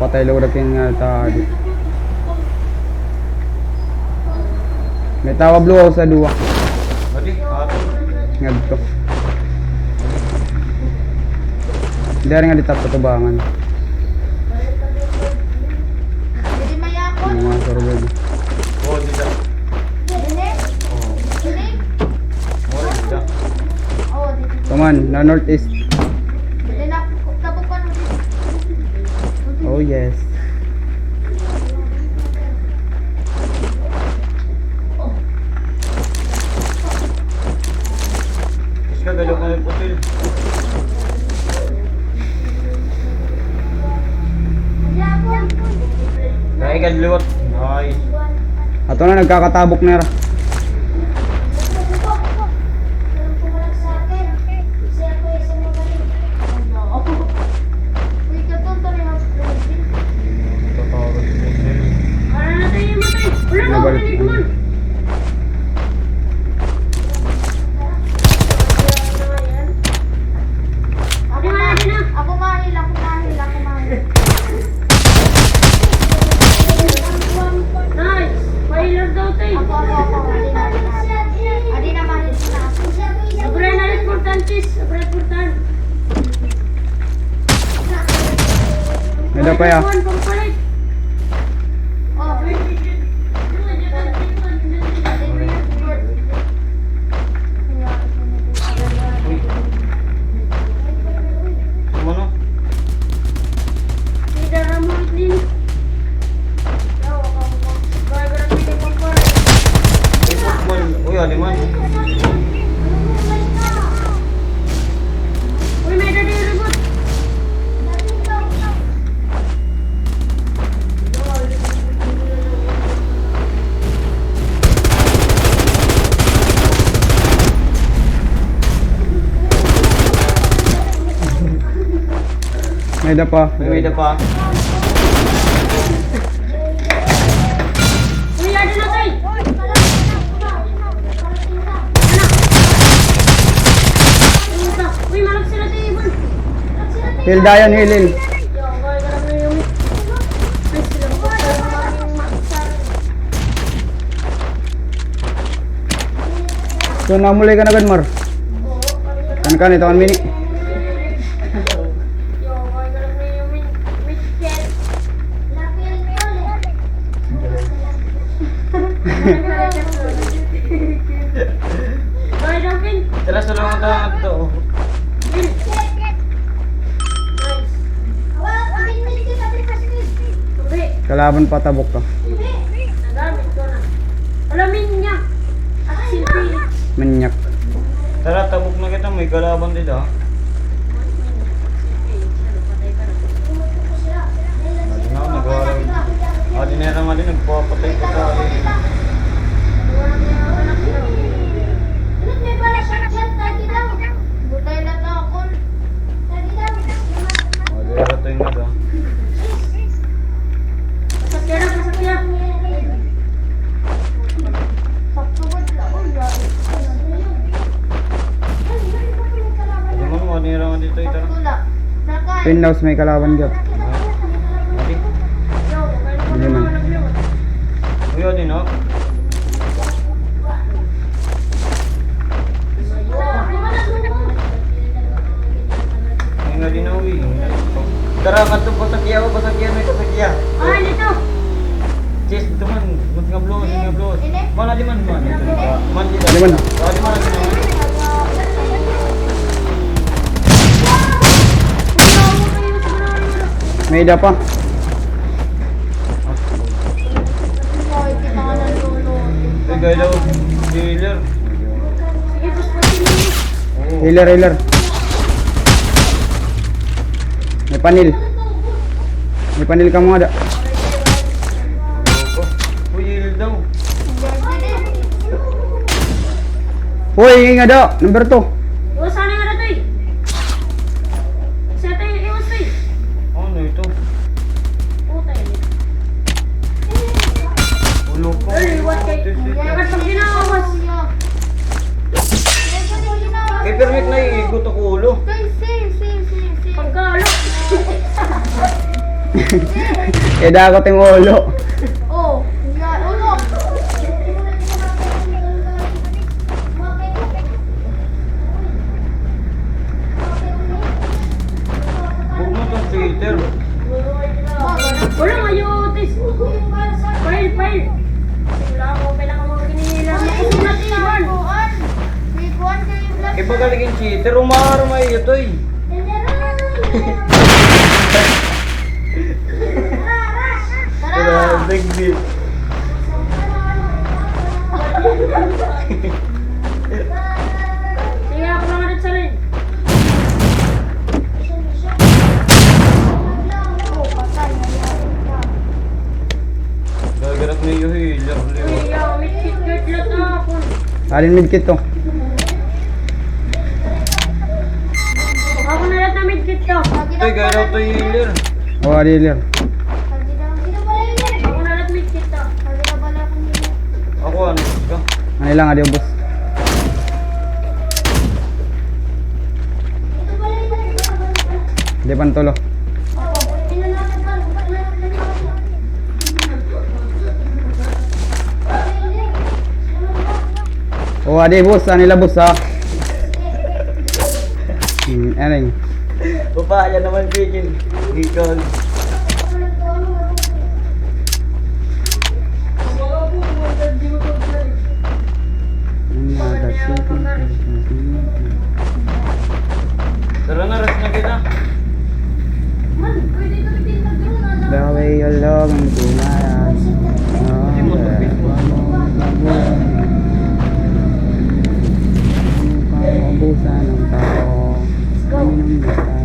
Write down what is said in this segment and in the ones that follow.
Patay lurag king tadi. May tawa blue house sa duwa. Ngadto. Dari nga ditap tubangan. Mga survey. Oh, di ba? Come on, na northeast. Oh yes. Iska galok na yung putil. Kaya kadluwat. Ay. Ato na nagkakatabok na ra. Ada pa ya? Mana? Oh ya, di mana? May da pa. May da pa. Hil dayan, hil. So namulay ka na gan mar. Kan ito kan mini. Tara sa lang ito. Kalaban patabok ka. Menyak. Tara, tabok na kita. May kalaban dito. Adi na naman din. Nagpapatay ko sa Pinlaws may kalaban gyud. Hindi man. Uyo din no. Nga din uwi. Tara kadto pasakya o pasakya may pasakya. Ay dito. Ches dito man nga blows. Mana di man man. Man di. Di man. Di man di. May da pa. Gaya daw healer. Healer. May panil. May panil ka mga da. Uy, healer daw. Hoy, nga da. Number 2. Sana nga dito eh. Sa tayo iwas eh. Ano ito? Putay. Ulo ko. Ay, what kay? Dapat pag ginawas. Kay permit na iikot ako ulo. Pagkalo. Kaya dakot yung ulo. Oh, yan, ulo. Huwag mo itong cheater. Wala nga yung test. File. Wala ko, kailangan mo kinilang. Sulat naman. Iba galing yung cheater, umarumay ito eh. Tara! Dagdit. Sige, ako lang ulit sa rin. Gagarap na yung healer. Uy, may kit lang na ako. Alin medkit to? Ako na lahat na medkit to. Ito, gagarap to yung healer. O, dealer. Ako na lahat medkit to. Ako ano ka? Ano lang, adi ubos. Di pantulo. O, adi bus. Ano nila bus ha? Ano Papaya naman chicken. Ikaw. Tara na, rest na kita. The way you love and kumayan. Hindi mo ito, Facebook. Ubusan ng tao. Aminong bisan.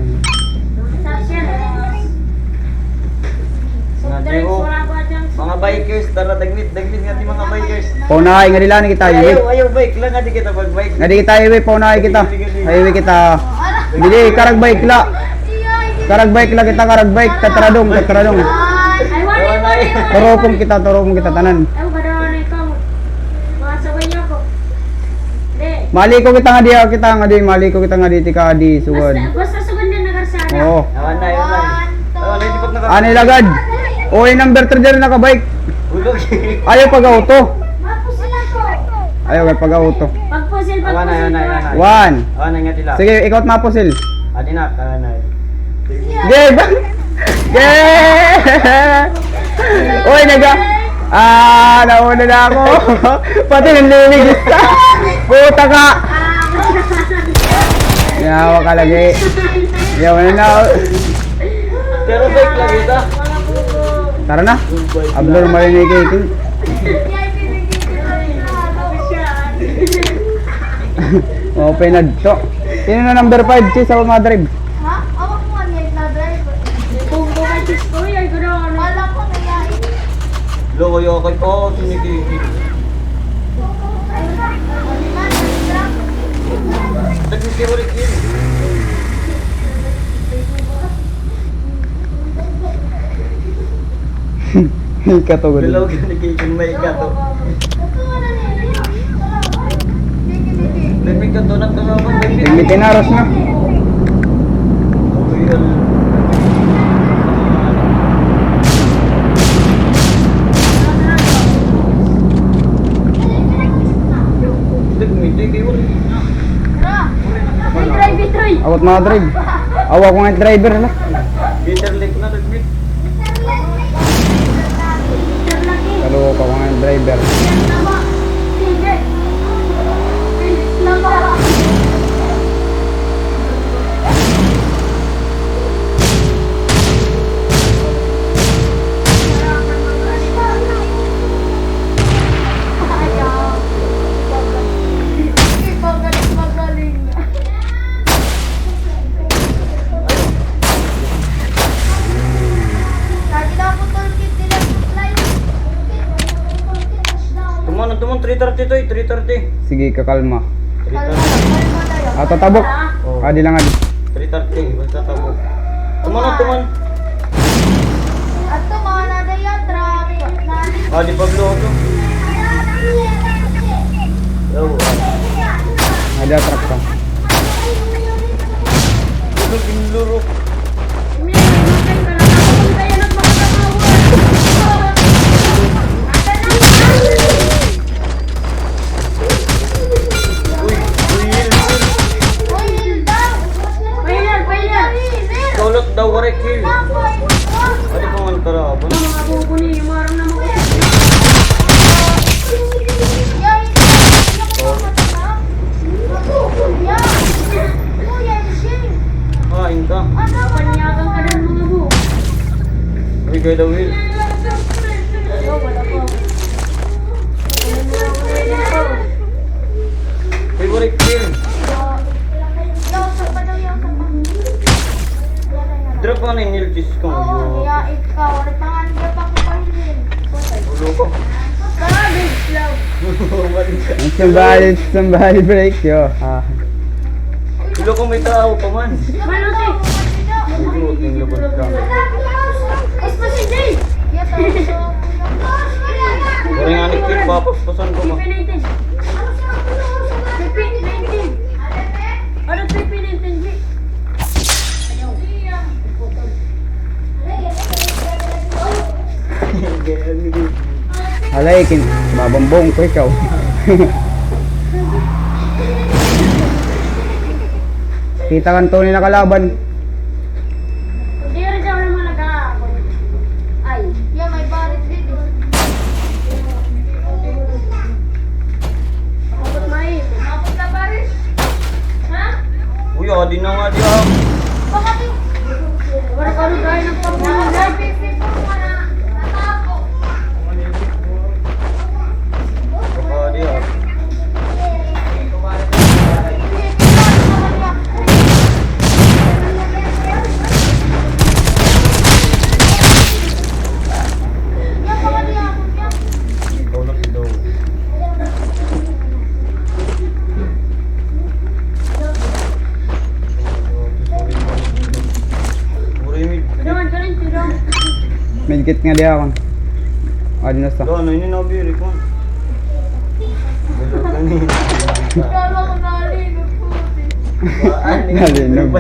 Mga bikers, tara daglit nga di mga bikers. Paunahay nga nila ni kita. Ayaw bike lang nga di kita pag bike. Nga di kita highway, paunahay kita. Highway kita. Bili, karag bike la. Karag bike la kita, karag bike. Tatradong. Toropong kita tanan. Ay, gano'n na ikaw. Mga sabay niyo ako. Hindi. Mali ko kita nga di, tika di, sugod. Basta sugod na nagarsada. Oo. Awan na, hindi pag naka... Ano ilagad? O, yung number 3 dyan nakabike. Hulog. Ayaw pag-auto. Mapusil ako. Ayaw pag-auto. Pagpusil. Awan na. 1. Awan na nga tila. Sige, ikaw at mapusil. Adi na, awan na. Game! Game! Uy, nauna na ako. Pati nanlilig isa. Puta ka! Yawa ka lagi. Yawa na. Pero bike lang ito. Tara na. Ablor marinig Open na dito. Sino na number 5 si sa Madrid? Ha? Awak mo ano yung na-driver? Kung bukay sis ko, ay gano'n. Wala ko na yan. Loko yung kay po, sinikiki. Nagsikimulit yun. Katugod. Dalaw ka nagkikin, may ikato. May ikato na ito naman. May tinaros na. Awat Madrid. Awa ko nga driver na. Peter Lake na, nagmit. Kalo ka ko nga driver. Tumon 330 to, 330. Sige, kakalma. 330. Tatabok. Oh. Adi lang adi. 330, basta tabo. Tumon. Ato mga nadaya truck. Di Pablo to. Yo. Ada truck ka. Lurok. May ka na. Kung tayo na Favorite kill. Ano pong ang karaban? Mga bubo ni, yung marang naman ko. Kain ka. Panyagang ka ng mga bubo. Uy, kaya daw Will. Yo, wala po. Favorite kill. Drop ka na yung nilchis ko. Ulo ko. Somebody break yo. Ah. Ulo ko may tao pa man. Maluti. Ulo, yung labot ka. Kaya nga ni kill, papaspasan ko ba? PP19. PP19. Ano PP19? Halay kin babambong ko ikaw. Kita kan tunay na kalaban. Hindi rin siya naman nag-aakon. Ay. Kapag may. Ha? Uy, adi na nga di ah. Wala ka rin gaya ng pagmamagay. Baka di ah. Ikaw na sidaw. Uri mid. Tudangan ka rin, tudangan. Medkit nga di ako. Adi na sa. Ano ini nabiri ko. Dalo kanina. Nalinog.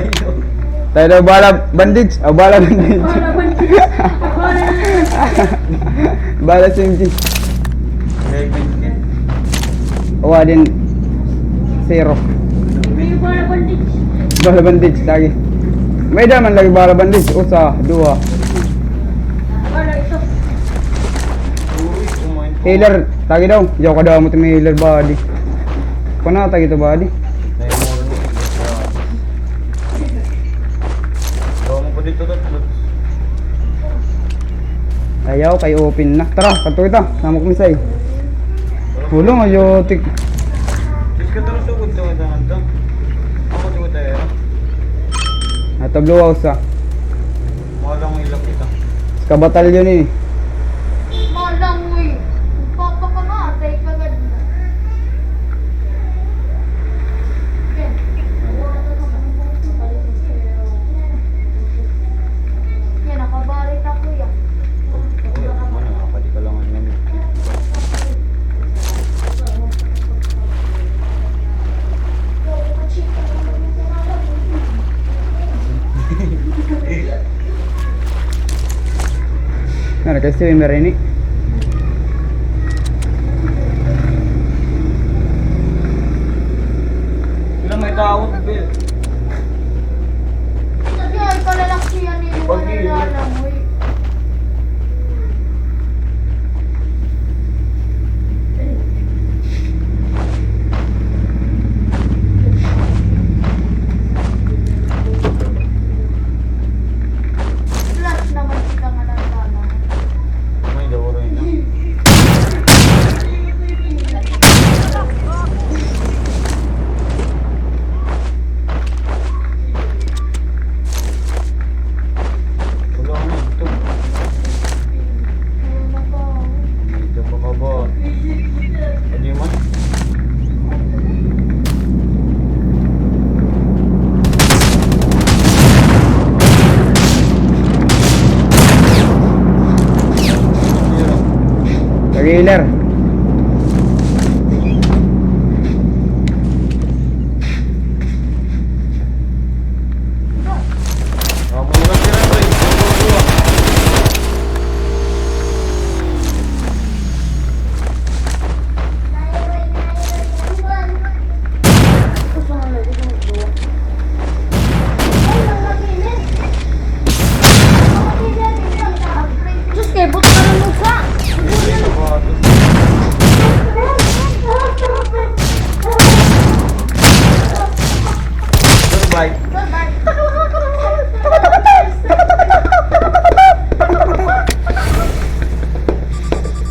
Tayo daw bala bandage. Oh, bala bandage. Wala ba niya? Wala na. Bala simji. O din 0. May wala bandage. Bala bandage lagi. May daman lagi bala bandage. Usa, 2. Wala ito. Healer, tagi daw. Diyaw ka daw mo may healer body. Pana tagi to body. Ayaw kay open na. Tara, kanto kita. Sama ko misay. Hulong ayo tik. Just ka terus sugod to ito. Ako sugod tayo. Ato blue house ah. Malang ilang kita. Ska batalyon ni. Uy, mana kapadi ka lang ang namin. Nah, kasi swimmer ini. Ilang may tao, Bill? May daw rin na. Wala na ito. Dito pa ka ba? Hindi man. Lagi healer.